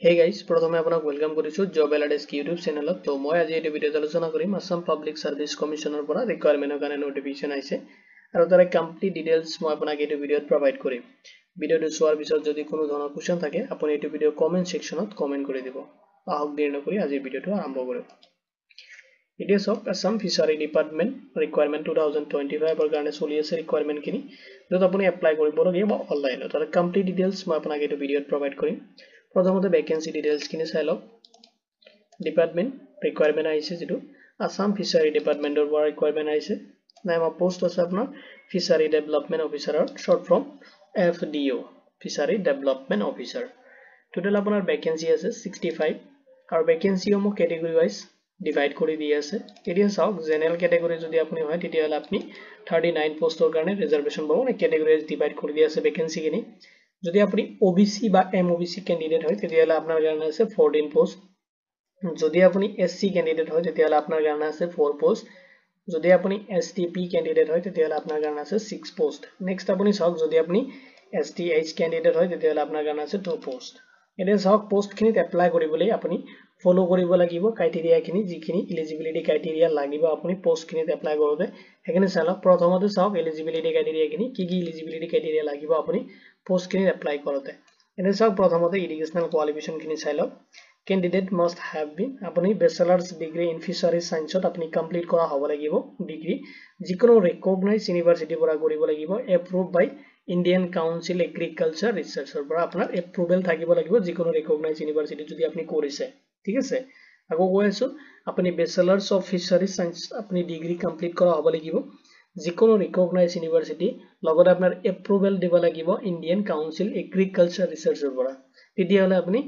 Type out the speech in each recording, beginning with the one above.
Hey guys, প্ৰথমে আপোনাক welcome কৰিছো জব এলাৰ্ট ডেস্ক ইউটিউব চেনেলত। তো মই আজি এই ভিডিঅ'ত আলোচনা কৰিম আসাম পাব্লিক সাৰ্ভিস কমিশনৰ পৰা ৰিকোয়াৰমেন্টৰ কাৰণে নোটিফিকেশন আহিছে আৰু তাৰে কমপ্লিট ডিটেইলছ মই আপোনাক এই ভিডিঅ'ত প্ৰভাইড কৰিম। ভিডিঅ'টো চোৱাৰ পিছত যদি কোনো ধৰণৰ কোৱেশ্চন থাকে আপুনি এই ভিডিঅ' কমেন্ট সেকশনত কমেন্ট কৰি দিব। আহক দেৰি নকৰি আজি ভিডিঅ'টো আৰম্ভ কৰিম। It is of Assam Fishery Department requirement 2025 ৰ কাৰণে চলি আছে ৰিকোয়াৰমেন্ট খিনি যত আপুনি এপ্লাই কৰিব লাগিব অনলাইন। তাৰ কমপ্লিট ডিটেইলছ মই আপোনাক এই ভিডিঅ'ত প্ৰভাইড কৰিম। প্ৰথমতে ভ্যাকেন্সি ডিটেইলছ খিনি চাই লওক। ডিপাৰ্টমেন্ট ৰিকোয়াৰমেন্ট আহিছে যেটো আসাম ফিচাৰী ডিপাৰ্টমেন্টৰ পৰা ৰিকোয়াৰমেন্ট আহিছে। নাম অফ পোষ্ট আছে আপোনাৰ ফিচাৰী ডেভেলপমেন্ট অফিচাৰৰ short form FDO fishery development officer. Total আপোনাৰ ভ্যাকেন্সি আছে 65 আৰু ভ্যাকেন্সি সমূহ ক্যাটেগৰি ওয়াইজ ডিভাইড কৰি দি আছে। এতিয়া চাওক জেনাৰেল ক্যাটেগৰি যদি আপুনি হয় তেতিয়াহলে আপুনি 39 পোষ্টৰ কাৰণে ৰিজাৰ্ভেশন পাব। ক্যাটেগৰি ওয়াইজ ডিভাইড কৰি দি আছে ভ্যাকেন্সি খিনি। যদি আপুনি OBC বা MOBC ক্যান্ডিডেট হয় তেতিয়াহলে আপোনাৰ কাৰণে আছে 14 পোষ্ট। যদি আপুনি SC ক্যান্ডিডেট হয় তেতিয়াহলে আপোনাৰ কাৰণে আছে 4 পোষ্ট। যদি আপুনি STP ক্যান্ডিডেট হয় তেতিয়াহলে আপোনাৰ কাৰণে আছে 6 পোষ্ট। নেক্সট আপুনি চাওক যদি আপুনি STH ক্যান্ডিডেট হয় তেতিয়াহলে আপোনাৰ কাৰণে আছে 2 পোষ্ট। এতিয়া চাওক পোষ্ট খিনিত এপ্লাই কৰিবলৈ আপুনি ফলো কৰিব লাগিব ক্ৰাইটেৰিয়া খিনি যিখিনি এলিজিবিলিটি ক্ৰাইটেৰিয়া লাগিব আপুনি পোষ্ট খিনিত এপ্লাই কৰোতে হেখিনি চাওক। প্ৰথমতে চাওক এলিজিবিলিটি ক্ৰাইটেৰিয়া খিনি কি এলিজিবিলিটি ক্ৰাইটেৰিয়া লাগিব আপুনি পোষ্ট খিনিত এপ্লাই কৰোতে। এনে চাওক প্ৰথমতে এডুকেশনাল কোৱালিফিকেশন খিনি চাই লওক। Candidate must have been আপুনি bachelor's degree in fisheries science আপুনি কমপ্লিট কৰা হ'ব লাগিব ডিগ্ৰী যিকোনো ৰিকগনাইজ ইউনিভাৰ্সিটিৰ পৰা কৰিব লাগিব approved by Indian Council Agriculture Researchৰ পৰা আপোনাৰ এপ্ৰুভেল থাকিব লাগিব যিকোনো ৰিকগনাইজ ইউনিভাৰ্সিটি যদি আপুনি কৰিছে। ঠিক আছে, আকৌ কৈ আছো আপুনি ব্যাচেলাৰ্স অফ ফিচাৰীজ সায়েন্স আপুনি ডিগ্ৰী কমপ্লিট কৰা হ'ব লাগিব যিকোনো ৰিকগনাইজ ইউনিভাৰ্সিটি লগতে আপোনাৰ এপ্ৰুভেল দিব লাগিব ইণ্ডিয়ান কাউন্সিল এগ্ৰিকালচাৰ ৰিসাৰ্চৰ পৰা। তেতিয়াহলে আপুনি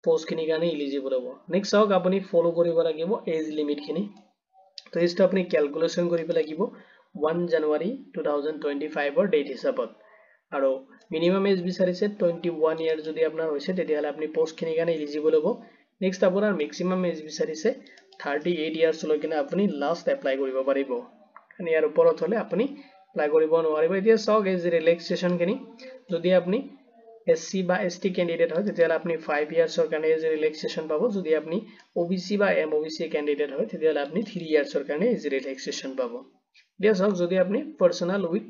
পোষ্ট খিনি কাৰণে এলিজিবল হ'ব। নেক্সট চাওক আপুনি ফলো কৰিব লাগিব এজ লিমিট খিনি। তো এজটো আপুনি ক্যালকুলেশন কৰিব লাগিব 1 জানুৱাৰী 2025 ৰ ডেট হিচাপত আৰু মিনিমাম এজ বিচাৰিছে 21 ইয়াৰ যদি আপোনাৰ হৈছে তেতিয়াহলে আপুনি পোষ্ট খিনি কাৰণে এলিজিবল হ'ব। নেক্সট আপোনাৰ ম্যাক্সিমাম এজ বিচাৰিছে 38 ইয়াৰ্স লৈকে আপুনি লাষ্ট এপ্লাই কৰিব পাৰিব। কাৰণ ইয়াৰ ওপৰত হলে আপুনি এপ্লাই কৰিব নোৱাৰিব। এতিয়া চাওক এজ ৰিলেক্সেশন খিনি যদি আপুনি SC বা ST ক্যান্ডিডেট হয় তেতিয়াহলে আপুনি 5 ইয়াৰ্সৰ কাৰণে এজ ৰিলেক্সেশন পাব। যদি আপুনি OBC বা MOBC ক্যান্ডিডেট হয় তেতিয়াহলে আপুনি 3 ইয়াৰ্সৰ কাৰণে এজ ৰিলেক্সেশন পাব। এতিয়া চাওক যদি আপুনি পাৰ্সোনাল উইথ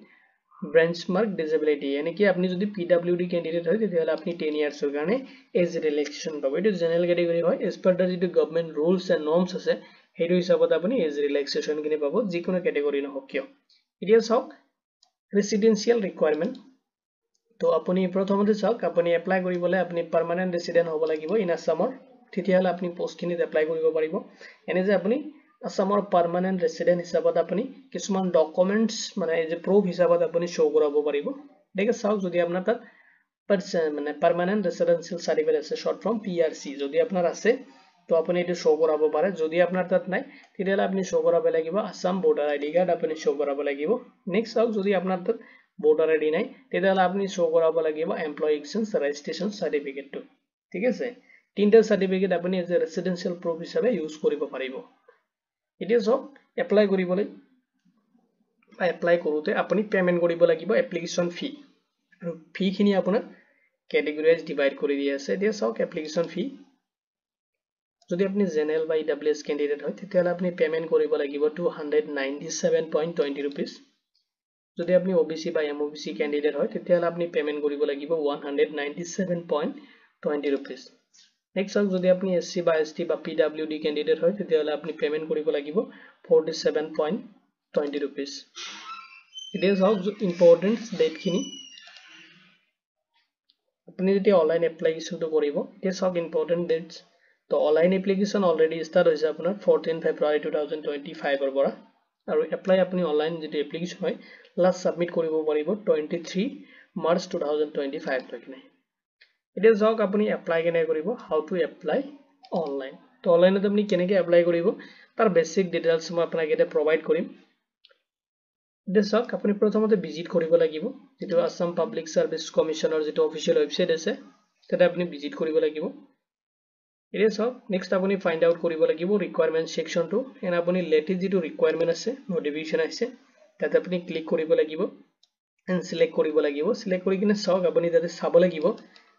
বেঞ্চমাৰ্ক ডিসেবিলিটি মানে কি আপুনি যদি PWD ক্যান্ডিডেট হয় তেতিয়াহলে আপুনি 10 ইয়াৰ্সৰ কাৰণে এজ ৰিলেক্সেশন পাব। এটো জেনাৰেল ক্যাটেগৰি হয় এজ পাৰ দা যেটো গভৰ্নমেন্ট ৰুলস এণ্ড নৰ্মস আছে হেতু হিচাপত আপুনি এজ ৰিলেক্সেশন কিনে পাব যিকোনো ক্যাটেগৰি নহওক কিয়। এতিয়া চাওক ৰেসিডেন্সিয়েল ৰিকোয়াৰমেন্ট। তো আপুনি প্ৰথমতে চাওক আপুনি এপ্লাই কৰিবলৈ আপুনি পাৰ্মানেন্ট ৰেসিডেন্ট হ'ব লাগিব ইন আসামৰ তেতিয়াহলে আপুনি পোষ্ট খিনিত এপ্লাই কৰিব পাৰিব। এনে যে আপুনি আসামৰ পাৰ্মানেন্ট ৰেসিডেন্ট হিচাপত আপুনি কিছুমান ডকুমেন্টস মানে এজ প্ৰুফ হিচাপত আপুনি শো কৰাব পাৰিব। ঠিক আছে, চাওক যদি আপোনাৰ তাত মানে পাৰ্মানেন্ট ৰেসিডেন্সিয়েল সাৰ্টিফিকেট আছে শৰ্ট ফৰ্ম PRC যদি আপোনাৰ আছে তো আপুনি এটো শো কৰাব পাৰে। যদি আপোনাৰ তাত নাই তেতিয়াহলে আপুনি শো কৰাব লাগিব আসাম ভোটাৰ আইডি কাৰ্ড আপুনি শো কৰাব লাগিব। নেক্সট চাওক যদি আপোনাৰ তাত ভোটাৰ আইডি নাই তেতিয়াহলে আপুনি শো কৰাব লাগিব এমপ্লয়ী এক্সচেঞ্জ ৰেজিষ্ট্ৰেচন সাৰ্টিফিকেটটো। ঠিক আছে, তিনটা সাৰ্টিফিকেট আপুনি এজ ৰেসিডেন্সিয়েল প্ৰুফ হিচাপে ইউজ কৰিব পাৰিব। এতিয়া চাওক এপ্লাই কৰিবলৈ বা এপ্লাই কৰোতে আপুনি পেমেন্ট কৰিব লাগিব এপ্লিকেশন ফি আৰু ফি খিনি আপোনাৰ ক্যাটেগৰি ওয়াইজ ডিভাইড কৰি দি আছে। এতিয়া চাওক এপ্লিকেশন ফি যদি আপুনি জেনাৰেল বা EWS ক্যান্ডিডেট হয় তেতিয়াহলে আপুনি পেমেন্ট কৰিব লাগিব 297.20 rupees। যদি আপনি OBC বা MOBC ক্যান্ডিডেট হয় তেতিয়াহলে আপনি পেমেন্ট কৰিব লাগিব 197.20 rupees। নেক্সট চাওক যদি আপনি SC বা ST বা PWD ক্যান্ডিডেট হয় তেতিয়াহলে আপনি পেমেন্ট কৰিব লাগিব 47.20 rupees। এতিয়া চাওক ইম্পৰ্টেন্ট ডেট খিনি আপনি যেতিয়া অনলাইন এপ্লিকেশনটো কৰিব তেতিয়া চাওক ইম্পৰ্টেন্ট ডেটস। তো অনলাইন এপ্লিকেশন অলৰেডি স্টাৰ্ট হৈছে আপোনাৰ 14 ফেব্ৰুৱাৰী 2025 ৰ পৰা আৰু এপ্লাই আপুনি অনলাইন যেটো এপ্লিকেশন হয় লাষ্ট সাবমিট কৰিব পাৰিব 23 মাৰ্চ 2025 লৈকে। এতিয়া যাওক আপুনি এপ্লাই কেনে কৰিব হাউ টু এপ্লাই অনলাইন। তো অনলাইনত আপুনি কেনেকৈ এপ্লাই কৰিব তাৰ বেসিক ডিটেইলছ মই আপোনাক এটা প্ৰভাইড কৰিম। এতিয়া চাওক আপুনি প্ৰথমতে ভিজিট কৰিব লাগিব যেটো আসাম পাব্লিক সাৰ্ভিস কমিশনৰ যেটো অফিচিয়েল ওয়েবসাইট আছে তাতে আপুনি ভিজিট কৰিব লাগিব। এতিয়া চাওক নেক্সট আপুনি ফাইন্ড আউট কৰিব লাগিব ৰিকোয়াৰমেন্ট সেকশনটো এন্ড আপুনি লেটেষ্ট যেটো ৰিকোয়াৰমেন্ট আছে নোটিফিকেশন আছে তাতে আপুনি ক্লিক কৰিব লাগিব এন্ড সিলেক্ট কৰিব লাগিব। সিলেক্ট কৰি কিনে চাওক আপুনি তাতে চাব লাগিব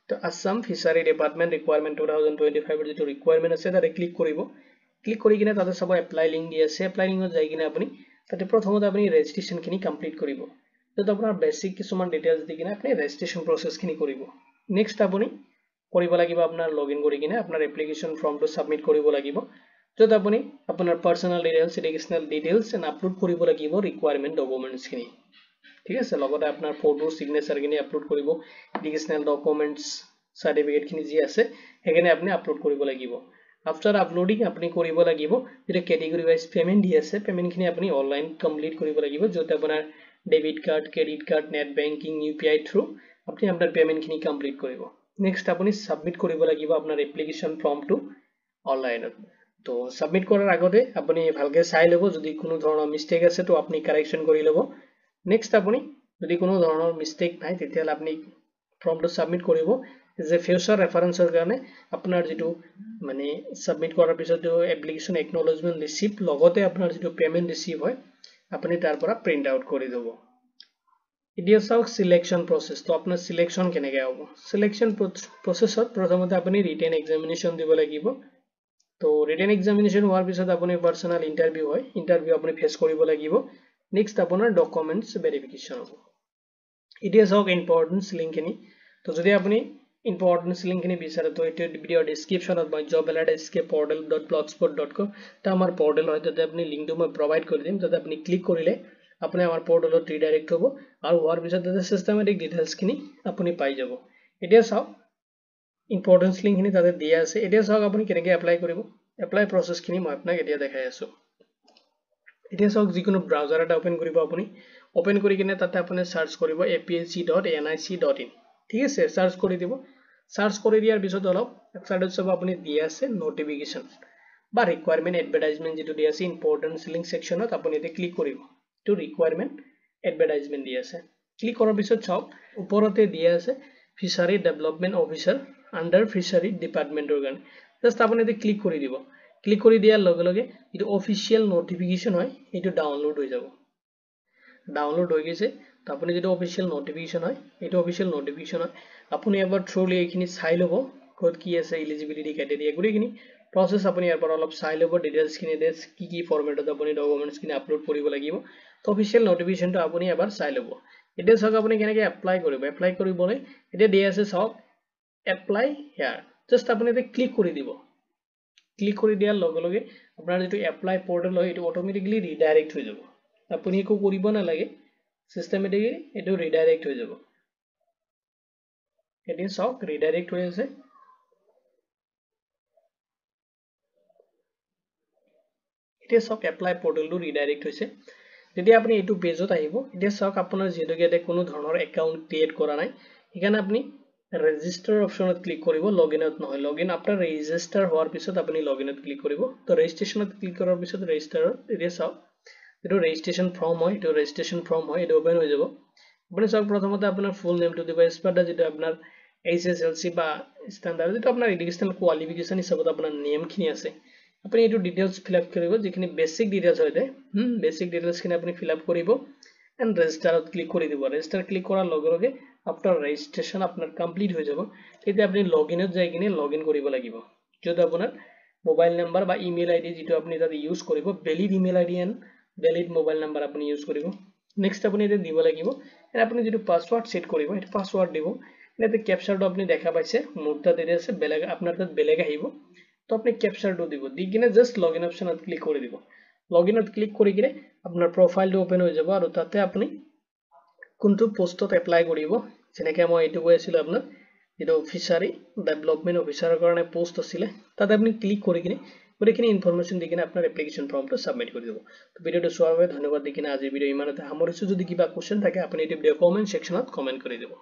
তো আসাম ফিচাৰী ডিপাৰ্টমেণ্ট ৰিকুৱাৰমেণ্ট 2025 এৰ যেটো ৰিকুৱাৰমেণ্ট আছে তাতে ক্লিক কৰিব ক্লিক কৰি কিনে তাতে সব এপ্লাই লিংক দি আছে এপ্লাই লিংকত যাই কিনে আপুনি তাতে প্ৰথমতে আপুনি ৰেজিষ্ট্ৰেচন খিনি কমপ্লিট কৰিব তো আপোনাৰ বেসিক কিছুমান ডিটেইলছ দি কিনে আপুনি ৰেজিষ্ট্ৰেচন প্ৰসেস খিনি কৰিব নেক্সট আপুনি কৰিব লাগিব আপোনাৰ লগইন কৰি কিনে আপোনাৰ এপ্লিকেশন ফৰ্মটো সাবমিট কৰিব লাগিব যত আপুনি আপোনাৰ personal details educational details and upload কৰিব লাগিব ৰিকুৱাৰমেণ্ট ডকুমেন্টছ খিনি ঠিক আছে লগতে আপোনাৰ ফটো সিগনেচাৰ খিনি আপলোড কৰিব এডুকেশনাল ডকুমেন্টছ সাৰ্টিফিকেট খিনি যি আছে হেগেনে আপুনি আপলোড কৰিব লাগিব আফটাৰ আপলোডিং আপুনি কৰিব লাগিব যেটা ক্যাটেগৰি ওয়াইজ পেমেন্ট দি আছে পেমেন্ট খিনি আপুনি অনলাইন কমপ্লিট কৰিব লাগিব যত আপোনাৰ debit card credit card net banking UPI through আপুনি আপোনাৰ পেমেন্ট খিনি কমপ্লিট কৰিব নেক্সট আপুনি সাবমিট কৰিব লাগিব আপোনাৰ এপ্লিকেশন ফৰ্মটো অনলাইনত তো সাবমিট কৰাৰ আগতে আপুনি ভালকে চাই লব যদি কোনো ধৰণৰ মিস্টেক আছে তো আপুনি কাৰেকচন কৰি লব নেক্সট আপুনি যদি কোনো ধৰণৰ মিস্টেক নাই তেতিয়া আপুনি ফৰ্মটো সাবমিট কৰিব যে ফিউচাৰ ৰেফাৰেন্সৰ কাৰণে আপোনাৰ যেটো মানে সাবমিট কৰাৰ পিছত এপ্লিকেশন একনলেজমেন্ট ৰিসিপ্ট লগতে আপোনাৰ যেটো পেমেন্ট ৰিসিভ হয় আপুনি তাৰ পৰা প্ৰিন্ট আউট কৰি দিব এতিয়া চাওক সিলেকশন প্ৰসেস তো আপোনাৰ সিলেকশন কেনেকৈ হ'ব সিলেকশন প্ৰসেসত প্ৰথমতে আপুনি ৰিটেন এক্সামিনেশন দিব লাগিব তো ৰিটেন এক্সামিনেশন হোৱাৰ পিছত আপুনি পাৰ্সোনাল ইন্টাৰভিউ হয় ইন্টাৰভিউ আপুনি ফেস কৰিব লাগিব নেক্সট আপোনাৰ ডকুমেন্টস ভেৰিফিকেশন হ'ব এতিয়া চাওক ইম্পৰ্টেন্স লিংক খিনি তো যদি আপুনি ইম্পৰ্টেন্স লিংক খিনি বিচাৰে তো এই ভিডিও ডেসক্ৰিপশনত মই jobalertskportal.blogspot.com তা আমাৰ পোৰ্টেল হয় তাতে আপুনি লিংকটো মই প্ৰভাইড কৰি দিম তাতে আপুনি ক্লিক কৰিলে আপুনি আমাৰ পোৰ্টেলত ৰিডাইৰেক্ট হ'ব আৰু হোৱাৰ পিছত তাতে সিস্টেমেটিক ডিটেইলছ খিনি আপুনি পাই যাব এতিয়া চাওক ইম্পৰ্টেন্স লিংক খিনি তাতে দিয়া আছে এতিয়া চাওক আপুনি কেনেকৈ এপ্লাই কৰিব এপ্লাই প্ৰসেস খিনি মই আপোনাক এতিয়া দেখাই আছো এতিয়া চাওক যিকোনো ব্ৰাউজাৰ এটা ওপেন কৰিব আপুনি ওপেন কৰি কিনে তাতে আপুনি সাৰ্চ কৰিব apsc.nic.in ঠিক আছে সাৰ্চ কৰি দিব সাৰ্চ কৰি দিয়াৰ পিছত অলপ সাইডত সব আপুনি দিয়া আছে নোটিফিকেশন বা ৰিকুৱাৰমেন্ট এডভাৰটাইজমেন্ট যেটো দিয়া আছে ইম্পৰ্টেন্স লিংক সেকশনত আপুনি এতে ক্লিক কৰিব টু ৰিকুৱাৰমেন্ট এডভাৰটাইজমেন্ট দিয়া আছে ক্লিক কৰাৰ পিছত চাওক ওপৰতে দিয়া আছে fishery development officer under fishery ডিপাৰ্টমেন্টৰ কাৰণে জাস্ট আপুনি এতে ক্লিক কৰি দিব ক্লিক কৰি দিয়াৰ লগে লগে এটো অফিশিয়াল নোটিফিকেশন হয় এটো ডাউনলোড হৈ যাব ডাউনলোড হৈ গৈছে তো আপুনি যেটো অফিশিয়াল নোটিফিকেশন হয় এটো অফিশিয়াল নোটিফিকেশন হয় আপুনি এবাৰ থ্ৰুলি এইখিনি চাই লব ক'ত কি আছে এলিজিবিলিটি ক্ৰাইটেৰিয়া গুৰিখিনি প্ৰসেস আপুনি ইয়াৰ পৰা অলপ চাই লব ডিটেইলছ খিনি দেছ কি ফৰমেটত আপুনি ডকুমেন্টছ খিনি আপলোড কৰিব লাগিব তো অফিশিয়াল নোটিফিকেশনটো আপুনি এবাৰ চাই লব এতিয়া চাওক আপুনি কেনেকৈ এপ্লাই কৰিব এপ্লাই কৰিবলৈ এতিয়া দিয়া আছে চাওক এপ্লাই হিয়াৰ জাস্ট আপুনি এতে ক্লিক কৰি দিব ক্লিক কৰি দিয়াৰ লগে লগে আপোনাৰ যেটো এপ্লাই পোৰ্টেল হয় এটো অটোমেটিক্যালি ৰিডাইৰেক্ট হৈ যাব আপুনি একো কৰিব নালাগে সিস্টেমেটিক্যালি এটো ৰিডাইৰেক্ট হৈ যাব এতিয়া চাওক ৰিডাইৰেক্ট হৈ আছে এতিয়া চাওক এপ্লাই পোৰ্টেলটো ৰিডাইৰেক্ট হৈছে যেতিয়া আপুনি এটো পেজত আহিব এতিয়া চাওক আপোনাৰ যেহেতুকে কোনো ধৰণৰ একাউন্ট ক্ৰিয়েট কৰা নাই এখানে আপুনি ৰেজিষ্টাৰ অপচনত ক্লিক কৰিব লগইনত নহয় লগইন আফটাৰ ৰেজিষ্টাৰ হোৱাৰ পিছত আপুনি লগইনত ক্লিক কৰিব তো ৰেজিষ্ট্ৰেচনত ক্লিক কৰাৰ পিছত ৰেজিষ্টাৰত এতিয়া চাওক এটো ৰেজিষ্ট্ৰেচন ফৰ্ম হয় এটো ৰেজিষ্ট্ৰেচন ফৰ্ম হয় এটো ওপেন হৈ যাব আপুনি চাওক প্ৰথমতে আপোনাৰ ফুল নেমটো দিব স্পাৰ্টা যেটো আপোনাৰ HSLC বা ষ্টেণ্ডাৰ্ড যেটো আপোনাৰ এডুকেশনাল কোৱালিফিকেশন হিচাপত আপোনাৰ নেম খিনি আছে আপুনি এটো ডিটেইলছ ফিল আপ কৰিব যিখিনি বেসিক ডিটেইলছ হয় বেসিক ডিটেইলছ খিনি আপুনি ফিল আপ কৰিব এন্ড ৰেজিষ্টাৰত ক্লিক কৰি দিব ৰেজিষ্টাৰ ক্লিক কৰাৰ লগে লগে আফটাৰ ৰেজিষ্ট্ৰেচন আপোনাৰ কমপ্লিট হৈ যাব তেতিয়া আপুনি লগইনত যাই কিনে লগইন কৰিব লাগিব যত আপোনাৰ মোবাইল নাম্বাৰ বা ইমেইল আইডি যেটো আপুনি তাতে ইউজ কৰিব valid email ID and valid mobile number আপুনি ইউজ কৰিব নেক্সট আপুনি এতে দিব লাগিব এন্ড আপুনি যেটো পাসওয়াৰ্ড সেট কৰিব এটো পাসওয়াৰ্ড দিব এতে ক্যাপচাৰটো আপুনি দেখা পাইছে মোৰ তাতে আছে বেলেগ আপোনাৰ তাত বেলেগ আহিব তো আপনি ক্যাপচাৰটো দিব দি কিনে জাস্ট লগইন অপচনত ক্লিক কৰি দিব লগইনত ক্লিক কৰি কিনে আপোনাৰ প্ৰফাইলটো ওপেন হৈ যাব আৰু তাতে আপুনি কোনটো পোষ্টত এপ্লাই কৰিব যেনেকৈ মই এটো কৈ আছিল আপোনাক এটো ফিচাৰী ডেভেলপমেন্ট অফিচাৰৰ কাৰণে পোষ্ট আছিল তাতে আপুনি ক্লিক কৰি কিনে গোটেইখিনি ইনফৰমেশন দি কিনে আপোনাৰ এপ্লিকেশন ফৰ্মটো সাবমিট কৰি দিব তো ভিডিওটো চোৱাৰ বাবে ধন্যবাদ দি কিনে আজি ভিডিও ইমানতে সামৰিছো যদি কিবা কোৱেশ্চন থাকে আপুনি এই ভিডিও কমেন্ট সেকশনত কমেন্ট কৰি দিব